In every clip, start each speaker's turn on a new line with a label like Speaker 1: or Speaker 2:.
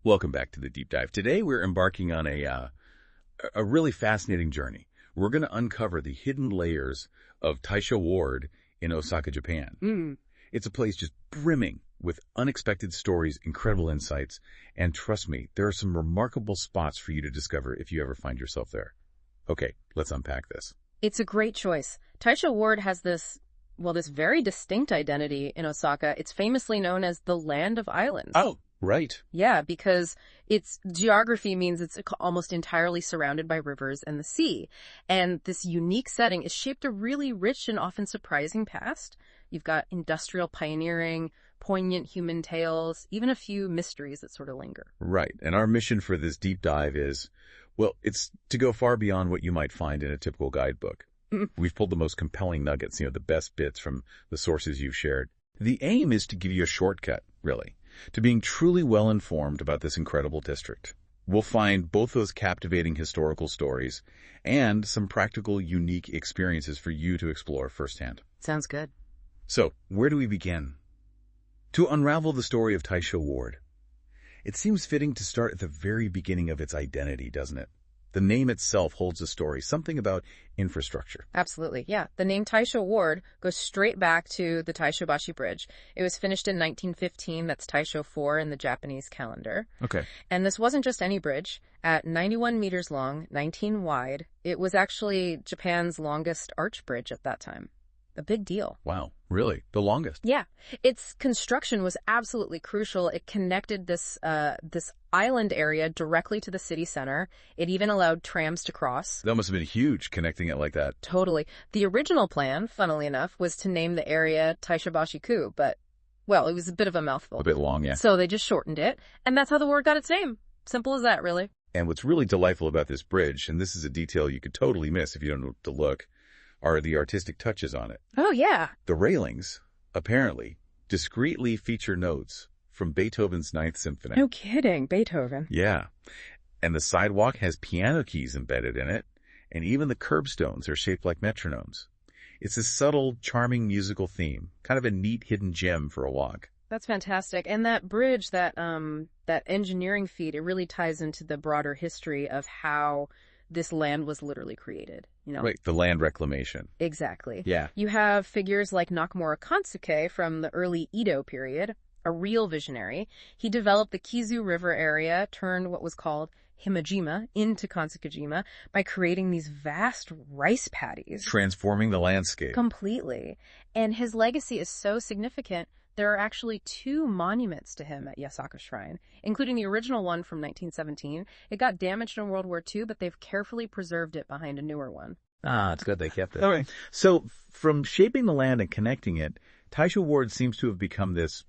Speaker 1: Welcome back to the Deep Dive. Today we're embarking on a really fascinating journey. We're going to uncover the hidden layers of Taisho Ward in Osaka, Japan. It's a place just brimming with unexpected stories, incredible insights, and trust me, there are some remarkable spots for you to discover if you ever find yourself there. Okay, let's unpack this.
Speaker 2: It's a great choice. Taisho Ward has this very distinct identity in Osaka. It's famously known as the Land of Islands.
Speaker 1: Oh, right.
Speaker 2: Yeah, because its geography means it's almost entirely surrounded by rivers and the sea. And this unique setting is shaped a really rich and often surprising past. You've got industrial pioneering, poignant human tales, even a few mysteries that sort of linger.
Speaker 1: Right. And our mission for this deep dive is, well, it's to go far beyond what you might find in a typical guidebook. We've pulled the most compelling nuggets, the best bits from the sources you've shared. The aim is to give you a shortcut, really, to being truly well-informed about this incredible district. We'll find both those captivating historical stories and some practical, unique experiences for you to explore firsthand.
Speaker 2: Sounds good.
Speaker 1: So, where do we begin? To unravel the story of Taisho Ward, it seems fitting to start at the very beginning of its identity, doesn't it? The name itself holds a story, something about infrastructure.
Speaker 2: Absolutely, yeah. The name Taisho Ward goes straight back to the Taisho Bridge. It was finished in 1915. That's Taisho 4 in the Japanese calendar.
Speaker 1: Okay.
Speaker 2: And this wasn't just any bridge. At 91 meters long, 19 wide, it was actually Japan's longest arch bridge at that time. A big deal.
Speaker 1: Wow, really? The longest?
Speaker 2: Yeah. Its construction was absolutely crucial. It connected this island area directly to the city center. It even allowed trams to cross.
Speaker 1: That must have been huge, connecting it like that.
Speaker 2: Totally. The original plan, funnily enough, was to name the area Taishobashi-ku, but, well, it was a bit of a mouthful.
Speaker 1: A bit long, yeah.
Speaker 2: So they just shortened it, and that's how the word got its name. Simple as that, really.
Speaker 1: And what's really delightful about this bridge, and this is a detail you could totally miss if you don't know to look, are the artistic touches on it.
Speaker 2: Oh, yeah.
Speaker 1: The railings, apparently, discreetly feature notes from Beethoven's Ninth Symphony.
Speaker 2: No kidding, Beethoven.
Speaker 1: Yeah. And the sidewalk has piano keys embedded in it, and even the curbstones are shaped like metronomes. It's a subtle, charming musical theme, kind of a neat hidden gem for a walk.
Speaker 2: That's fantastic. And that bridge, that engineering feat, it really ties into the broader history of how this land was literally created,
Speaker 1: Right, the land reclamation.
Speaker 2: Exactly.
Speaker 1: Yeah.
Speaker 2: You have figures like Nakamura Kansuke from the early Edo period, a real visionary. He developed the Kizu River area, turned what was called Himajima into Kansukijima by creating these vast rice paddies.
Speaker 1: Transforming the landscape.
Speaker 2: Completely. And his legacy is so significant. There are actually 2 monuments to him at Osaka Shrine, including the original one from 1917. It got damaged in World War II, but they've carefully preserved it behind a newer one.
Speaker 3: Ah, it's good they kept it.
Speaker 1: All right. So, from shaping the land and connecting it, Taisho Ward seems to have become this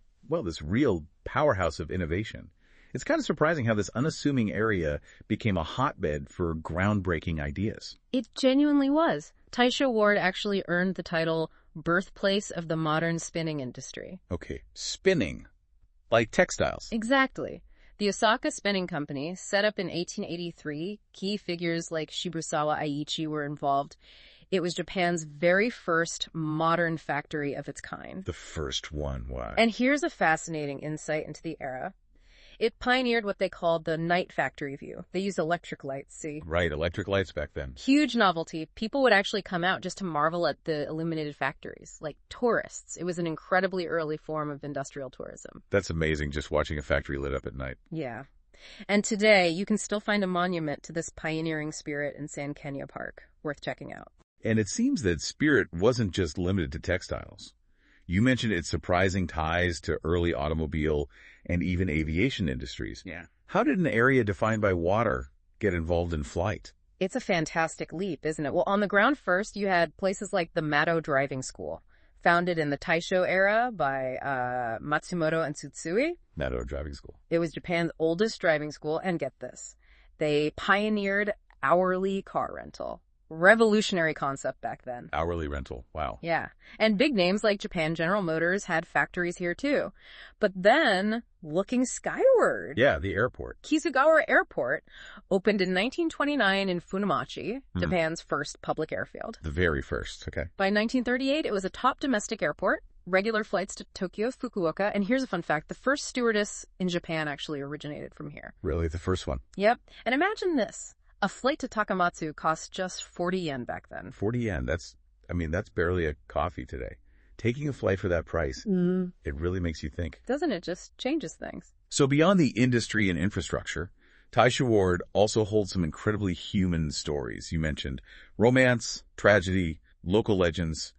Speaker 1: real powerhouse of innovation. It's kind of surprising how this unassuming area became a hotbed for groundbreaking ideas.
Speaker 2: It genuinely was. Taisho Ward actually earned the title birthplace of the modern spinning industry.
Speaker 1: Okay, spinning. Like textiles.
Speaker 2: Exactly. The Osaka Spinning Company, set up in 1883, key figures like Shibusawa Aiichi were involved. It was Japan's very first modern factory of its kind.
Speaker 1: The first one, wow.
Speaker 2: And here's a fascinating insight into the era. It pioneered what they called the night factory view. They used electric lights, see?
Speaker 1: Right, electric lights back then.
Speaker 2: Huge novelty. People would actually come out just to marvel at the illuminated factories, like tourists. It was an incredibly early form of industrial tourism.
Speaker 1: That's amazing, just watching a factory lit up at night.
Speaker 2: Yeah. And today, you can still find a monument to this pioneering spirit in San Kenya Park. Worth checking out.
Speaker 1: And it seems that spirit wasn't just limited to textiles. You mentioned its surprising ties to early automobile and even aviation industries.
Speaker 3: Yeah.
Speaker 1: How did an area defined by water get involved in flight?
Speaker 2: It's a fantastic leap, isn't it? Well, on the ground first, you had places like the Mado Driving School, founded in the Taisho era by Matsumoto and Tsutsui.
Speaker 1: Mado Driving School.
Speaker 2: It was Japan's oldest driving school, and get this, they pioneered hourly car rental. Revolutionary concept back then.
Speaker 1: Hourly rental. Wow.
Speaker 2: Yeah. And big names like Japan General Motors had factories here too. But then, looking skyward.
Speaker 1: Yeah, the airport.
Speaker 2: Kizugawa Airport opened in 1929 in Funamachi, Japan's first public airfield.
Speaker 1: The very first, okay.
Speaker 2: By 1938, it was a top domestic airport. regular flights to Tokyo, Fukuoka, and here's a fun fact. The first stewardess in Japan actually originated from here.
Speaker 1: Really? The first one?
Speaker 2: Yep. And imagine this. A flight to Takamatsu cost just 40 yen back then.
Speaker 1: 40 yen. That's barely a coffee today. Taking a flight for that price, it really makes you think.
Speaker 2: Doesn't it? Just changes things.
Speaker 1: So beyond the industry and infrastructure, Taisho Ward also holds some incredibly human stories. You mentioned romance, tragedy, local legends,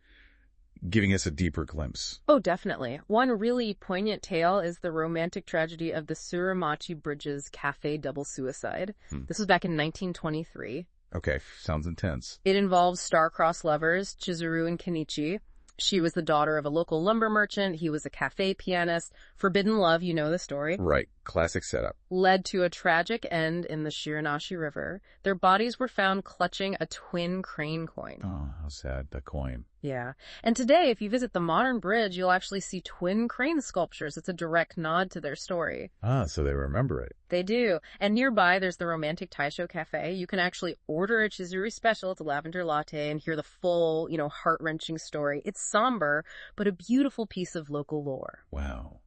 Speaker 1: giving us a deeper glimpse.
Speaker 2: Oh, definitely. One really poignant tale is the romantic tragedy of the Suramachi Bridge's cafe double suicide. This was back in 1923.
Speaker 1: Okay, sounds intense.
Speaker 2: It involves star-crossed lovers, Chizuru and Kenichi. She was the daughter of a local lumber merchant. He was a cafe pianist. Forbidden love, you know the story.
Speaker 1: Right. Classic setup.
Speaker 2: Led to a tragic end in the Shiranashi River. Their bodies were found clutching a twin crane coin.
Speaker 1: Oh, how sad. The coin.
Speaker 2: Yeah. And today, if you visit the modern bridge, you'll actually see twin crane sculptures. It's a direct nod to their story.
Speaker 1: Ah, so they remember it.
Speaker 2: They do. And nearby, there's the romantic Taisho Cafe. You can actually order a Chizuru special. It's a lavender latte and hear the full, heart-wrenching story. It's somber, but a beautiful piece of local lore.
Speaker 1: Wow.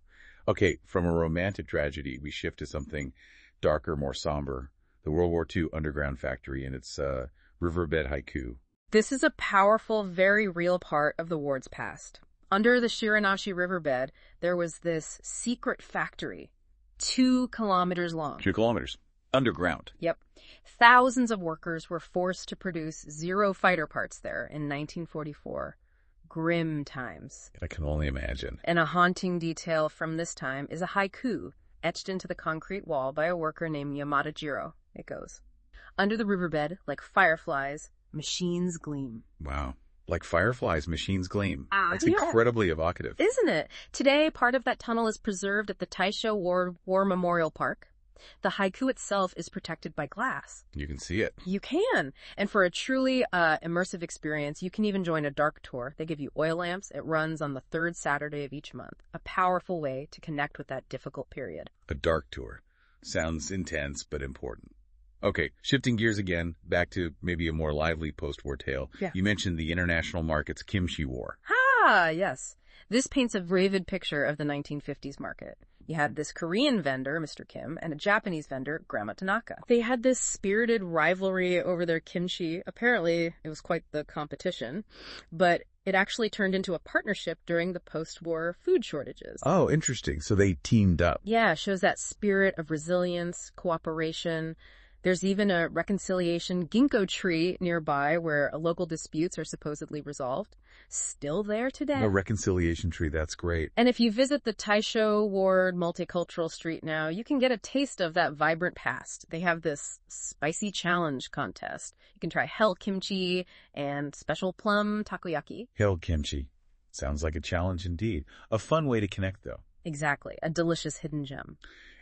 Speaker 1: Okay, from a romantic tragedy, we shift to something darker, more somber. The World War II underground factory and its riverbed haiku.
Speaker 2: This is a powerful, very real part of the ward's past. Under the Shiranashi riverbed, there was this secret factory, 2 kilometers long.
Speaker 1: 2 kilometers. Underground.
Speaker 2: Yep. Thousands of workers were forced to produce Zero fighter parts there in 1944. Grim times.
Speaker 1: I can only imagine.
Speaker 2: And a haunting detail from this time is a haiku etched into the concrete wall by a worker named Yamada Jiro. It goes, "Under the riverbed, like fireflies, machines gleam."
Speaker 1: Wow. Like fireflies, machines gleam. That's
Speaker 2: yeah.
Speaker 1: incredibly evocative.
Speaker 2: Isn't it? Today, part of that tunnel is preserved at the Taisho War Memorial Park. The haiku itself is protected by glass.
Speaker 1: You can see it.
Speaker 2: You can. And for a truly immersive experience, you can even join a dark tour. They give you oil lamps. It runs on the 3rd Saturday of each month. A powerful way to connect with that difficult period.
Speaker 1: A dark tour. Sounds intense, but important. Okay, shifting gears again, back to maybe a more lively post-war tale.
Speaker 2: Yeah.
Speaker 1: You mentioned the international market's kimchi war.
Speaker 2: Ah, yes. This paints a vivid picture of the 1950s market. You had this Korean vendor, Mr. Kim, and a Japanese vendor, Grandma Tanaka. They had this spirited rivalry over their kimchi. Apparently, it was quite the competition, but it actually turned into a partnership during the post-war food shortages.
Speaker 1: Oh, interesting. So they teamed up.
Speaker 2: Yeah, it shows that spirit of resilience, cooperation. There's even a reconciliation ginkgo tree nearby where local disputes are supposedly resolved. Still there today.
Speaker 1: A reconciliation tree, that's great.
Speaker 2: And if you visit the Taisho Ward Multicultural Street now, you can get a taste of that vibrant past. They have this spicy challenge contest. You can try hell kimchi and special plum takoyaki.
Speaker 1: Hell kimchi. Sounds like a challenge indeed. A fun way to connect, though.
Speaker 2: Exactly. A delicious hidden gem.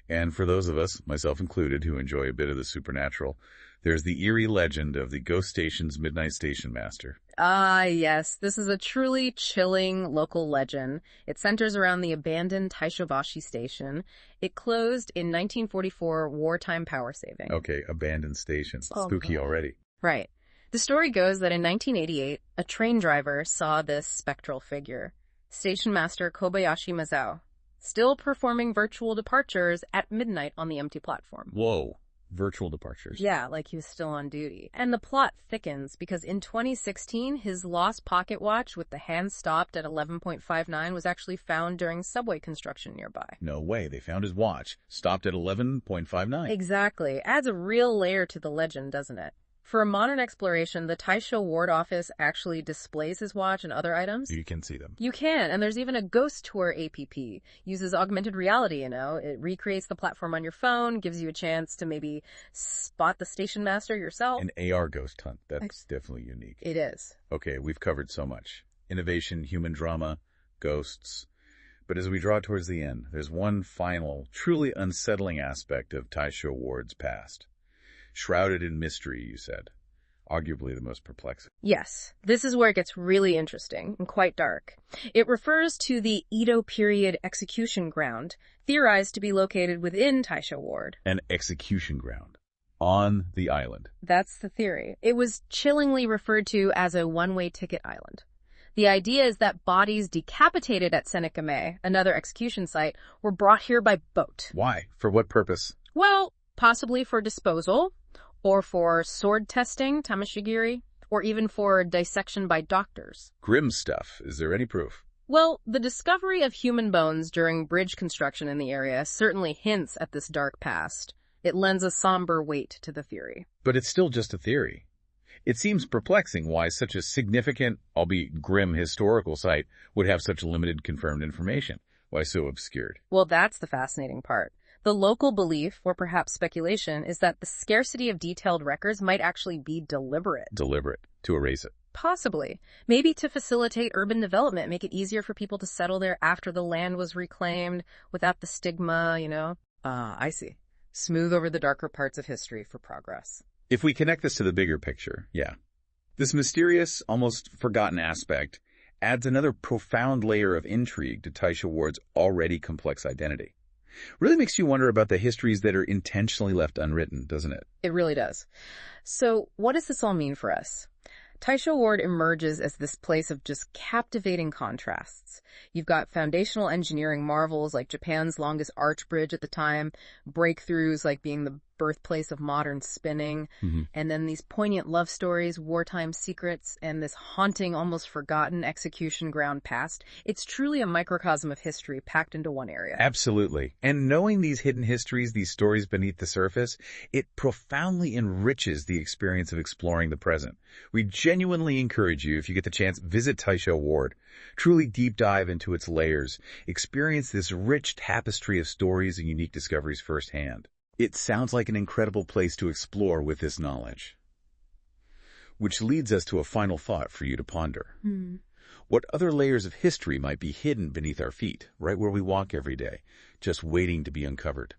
Speaker 1: And for those of us, myself included, who enjoy a bit of the supernatural, there's the eerie legend of the Ghost Station's Midnight Station Master.
Speaker 2: Ah, yes. This is a truly chilling local legend. It centers around the abandoned Taishobashi station. It closed in 1944 wartime power saving.
Speaker 1: Okay, abandoned station.
Speaker 2: Oh,
Speaker 1: Spooky
Speaker 2: God.
Speaker 1: already.
Speaker 2: Right. The story goes that in 1988, a train driver saw this spectral figure, Station Master Kobayashi Mazao, still performing virtual departures at midnight on the empty platform.
Speaker 1: Whoa. Virtual departures.
Speaker 2: Yeah, like he was still on duty. And the plot thickens because in 2016, his lost pocket watch with the hand stopped at 11.59 was actually found during subway construction nearby.
Speaker 1: No way. They found his watch. Stopped at 11.59.
Speaker 2: Exactly. Adds a real layer to the legend, doesn't it? For a modern exploration, the Taisho Ward office actually displays his watch and other items.
Speaker 1: You can see them.
Speaker 2: You can, and there's even a ghost tour app. Uses augmented reality, It recreates the platform on your phone, gives you a chance to maybe spot the station master yourself.
Speaker 1: An AR ghost hunt. That's definitely unique.
Speaker 2: It is.
Speaker 1: Okay, we've covered so much. Innovation, human drama, ghosts. But as we draw towards the end, there's one final, truly unsettling aspect of Taisho Ward's past. Shrouded in mystery, you said. Arguably the most perplexing.
Speaker 2: Yes, this is where it gets really interesting and quite dark. It refers to the Edo period execution ground, theorized to be located within Taisho Ward.
Speaker 1: An execution ground. On the island.
Speaker 2: That's the theory. It was chillingly referred to as a one-way ticket island. The idea is that bodies decapitated at Senekame, another execution site, were brought here by boat.
Speaker 1: Why? For what purpose?
Speaker 2: Well, possibly for disposal, or for sword testing, tamashigiri, or even for dissection by doctors.
Speaker 1: Grim stuff. Is there any proof?
Speaker 2: Well, the discovery of human bones during bridge construction in the area certainly hints at this dark past. It lends a somber weight to the theory.
Speaker 1: But it's still just a theory. It seems perplexing why such a significant, albeit grim, historical site would have such limited confirmed information. Why so obscured?
Speaker 2: Well, that's the fascinating part. The local belief, or perhaps speculation, is that the scarcity of detailed records might actually be deliberate.
Speaker 1: Deliberate. To erase it.
Speaker 2: Possibly. Maybe to facilitate urban development, make it easier for people to settle there after the land was reclaimed, without the stigma, you know? I see. Smooth over the darker parts of history for progress.
Speaker 1: If we connect this to the bigger picture, yeah. This mysterious, almost forgotten aspect adds another profound layer of intrigue to Taisho Ward's already complex identity. Really makes you wonder about the histories that are intentionally left unwritten, doesn't it?
Speaker 2: It really does. So, what does this all mean for us? Taisho Ward emerges as this place of just captivating contrasts. You've got foundational engineering marvels like Japan's longest arch bridge at the time, breakthroughs like being the birthplace of modern spinning, and then these poignant love stories, wartime secrets, and this haunting, almost forgotten execution ground past. It's truly a microcosm of history packed into one area.
Speaker 1: Absolutely. And knowing these hidden histories, these stories beneath the surface, it profoundly enriches the experience of exploring the present. We genuinely encourage you, if you get the chance, visit Taisho Ward. Truly deep dive into its layers. Experience this rich tapestry of stories and unique discoveries firsthand. It sounds like an incredible place to explore with this knowledge. Which leads us to a final thought for you to ponder. What other layers of history might be hidden beneath our feet, right where we walk every day, just waiting to be uncovered?